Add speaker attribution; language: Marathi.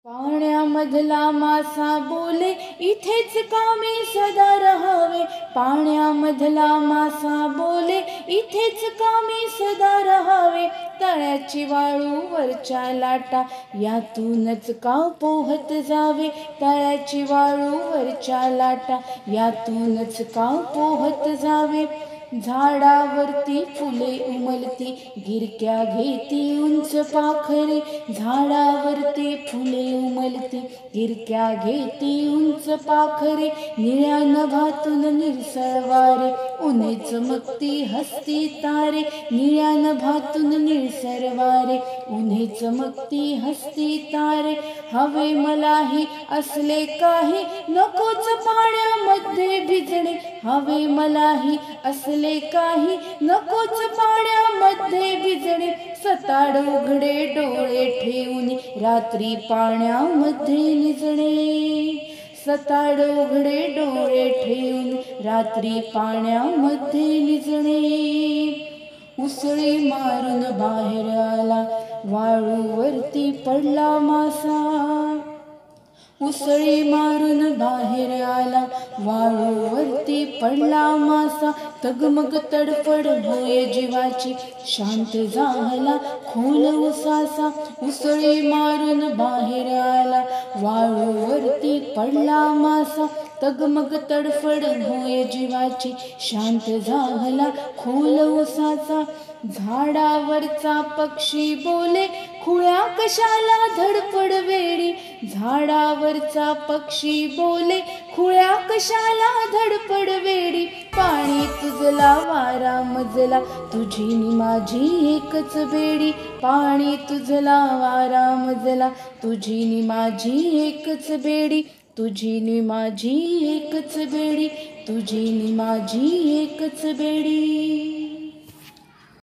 Speaker 1: पाण्यामधला मासा बोले इथेच कामी सदा रहावे. पाण्यामधला मासा बोले इथेच कामी सदा रहावे. तळ्याची वाळू वरच्या लाटा यातूनच का पोहत जावे. तळ्याची वाळू वरच्या लाटा यातूनच का पोहत जावे. झाडावरती फुले उमलती गिरक्या घेती उंच पाखरे. झाडावरती फुले उमलती गिरक्या घेती उंच पाखरे. निळ्या नभातून निळसर वारे उन्हे चमकती हसती तारे. निळ्या नभातून निळसर वारे उन्हे चमकती हसती तारे. हवे मलाही असले काही नकोच पाण्यामध्ये भिजणे. हवे मलाही असले काही नकोच पाण्यामध्ये भिजणे. सताड उघडे डोळे ठेवून रात्री पाण्यामध्ये निजणे. सताड उघडे डोळे ठेवून रात्री पाण्यामध्ये निजणे. उसळी मारून बाहेर आला वाळूवरती पडला मासा. उसळी मारून बाहेर आला वाळूवरती पडला मासा. तगमग तडफड होय जीवाची शांत झाला खोल उसासा. उसळी मारून बाहेर आला वाळूवरती पडला मासा. तगमग तडफड होय जीवाची शांत झाला खोल उसाचा. झाडावरचा पक्षी बोले खुळ्या कशाला धडपड वेडी. झाडावरचा पक्षी बोले खुळ्या कशाला धडपड वेडी. पाणी तुझला वारा मजला तुझी नि माझी एकच बेडी. पाणी तुझला वारा मजला तुझी नि माझी एकच बेडी. तुझी नि माझी एकच बेडी. तुझी नि माझी एकच बेडी.